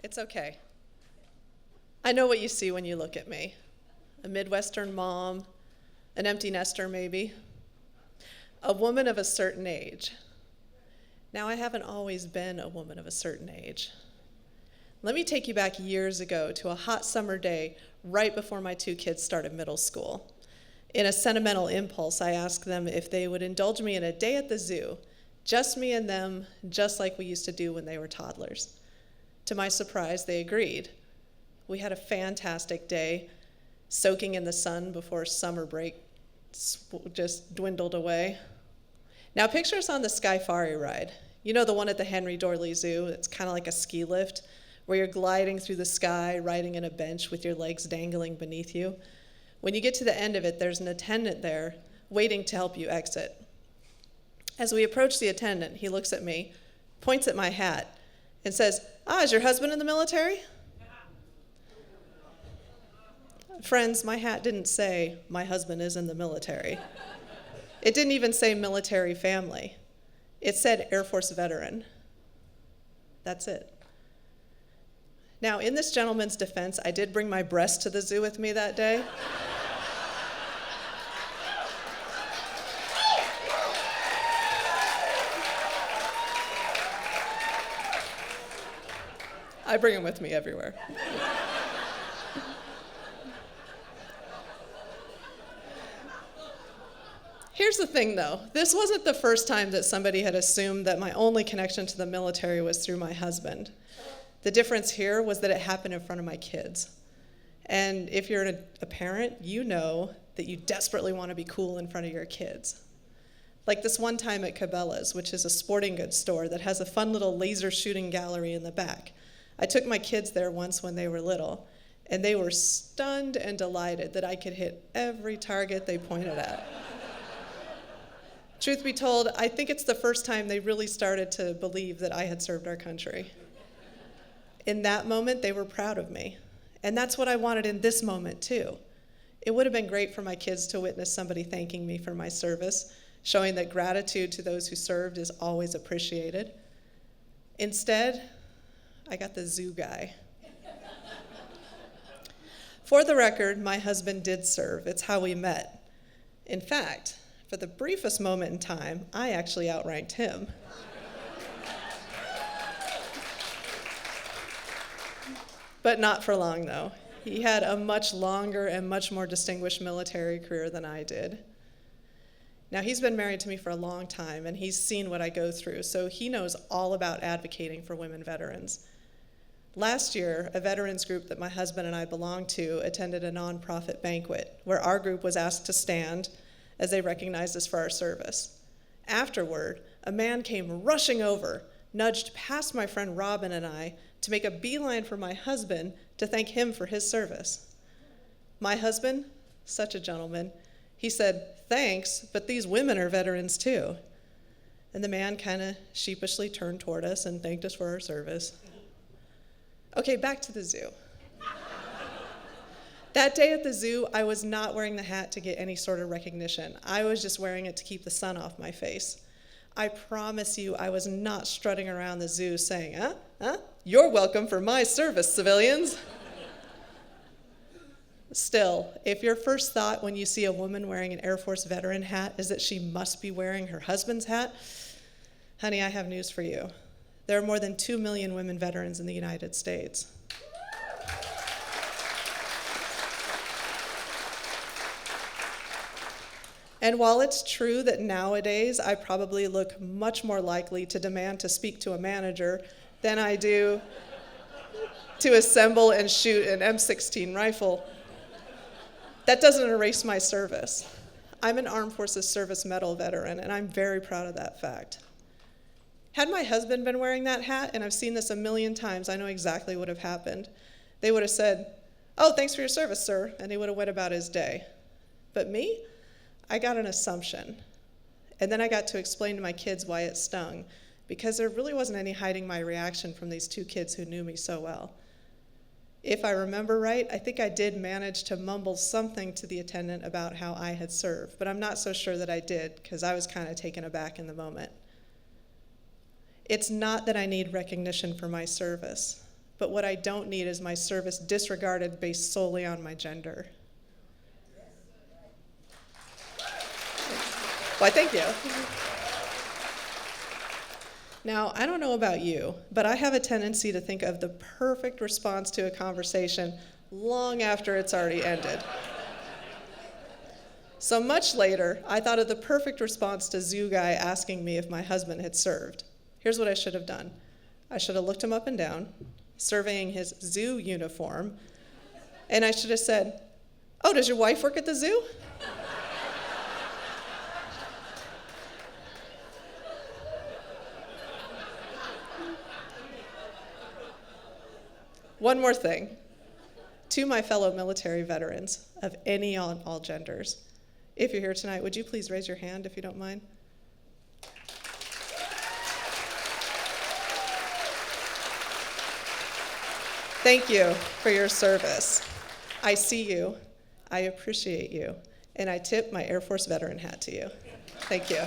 It's okay. I know what you see when you look at me. A Midwestern mom, an empty nester maybe, a woman of a certain age. Now, I haven't always been a woman of a certain age. Let me take you back years ago to a hot summer day right before my two kids started middle school. In a sentimental impulse, I asked them if they would indulge me in a day at the zoo, just me and them, just like we used to do when they were toddlers. To my surprise, they agreed. We had a fantastic day, soaking in the sun before summer break just dwindled away. Now picture us on the Skyfari ride. You know, the one at the Henry Dorley Zoo. It's kind of like a ski lift where you're gliding through the sky, riding in a bench with your legs dangling beneath you. When you get to the end of it, there's an attendant there waiting to help you exit. As we approach the attendant, he looks at me, points at my hat, and says, "Is your husband in the military?" Friends, my hat didn't say, "My husband is in the military." It didn't even say military family. It said Air Force veteran. That's it. Now, in this gentleman's defense, I did bring my breast to the zoo with me that day. I bring them with me everywhere. Here's the thing, though. This wasn't the first time that somebody had assumed that my only connection to the military was through my husband. The difference here was that it happened in front of my kids. And if you're a parent, you know that you desperately want to be cool in front of your kids. Like this one time at Cabela's, which is a sporting goods store that has a fun little laser shooting gallery in the back. I took my kids there once when they were little, and they were stunned and delighted that I could hit every target they pointed at. Truth be told, I think it's the first time they really started to believe that I had served our country. In that moment, they were proud of me. And that's what I wanted in this moment, too. It would have been great for my kids to witness somebody thanking me for my service, showing that gratitude to those who served is always appreciated. Instead, I got the zoo guy. For the record, my husband did serve. It's how we met. In fact, for the briefest moment in time, I actually outranked him. But not for long, though. He had a much longer and much more distinguished military career than I did. Now, he's been married to me for a long time, and he's seen what I go through, so he knows all about advocating for women veterans. Last year, a veterans group that my husband and I belong to attended a nonprofit banquet where our group was asked to stand as they recognized us for our service. Afterward, a man came rushing over, nudged past my friend Robin and I to make a beeline for my husband to thank him for his service. My husband, such a gentleman, he said, "Thanks, but these women are veterans too." And the man kind of sheepishly turned toward us and thanked us for our service. Okay, back to the zoo. That day at the zoo, I was not wearing the hat to get any sort of recognition. I was just wearing it to keep the sun off my face. I promise you, I was not strutting around the zoo saying, "You're welcome for my service, civilians." Still, if your first thought when you see a woman wearing an Air Force veteran hat is that she must be wearing her husband's hat, honey, I have news for you. There are more than 2 million women veterans in the United States. And while it's true that nowadays I probably look much more likely to demand to speak to a manager than I do to assemble and shoot an M16 rifle, that doesn't erase my service. I'm an Armed Forces Service Medal veteran, and I'm very proud of that fact. Had my husband been wearing that hat, and I've seen this a million times, I know exactly what would have happened. They would have said, "Oh, thanks for your service, sir," and he would have went about his day. But me? I got an assumption. And then I got to explain to my kids why it stung, because there really wasn't any hiding my reaction from these two kids who knew me so well. If I remember right, I think I did manage to mumble something to the attendant about how I had served, but I'm not so sure that I did, because I was kind of taken aback in the moment. It's not that I need recognition for my service, but what I don't need is my service disregarded based solely on my gender. Why, thank you. Now, I don't know about you, but I have a tendency to think of the perfect response to a conversation long after it's already ended. So much later, I thought of the perfect response to Zoo Guy asking me if my husband had served. Here's what I should have done. I should have looked him up and down, surveying his zoo uniform, and I should have said, "Oh, does your wife work at the zoo?" One more thing. To my fellow military veterans of any on all genders, if you're here tonight, would you please raise your hand if you don't mind? Thank you for your service. I see you, I appreciate you, and I tip my Air Force veteran hat to you. Thank you.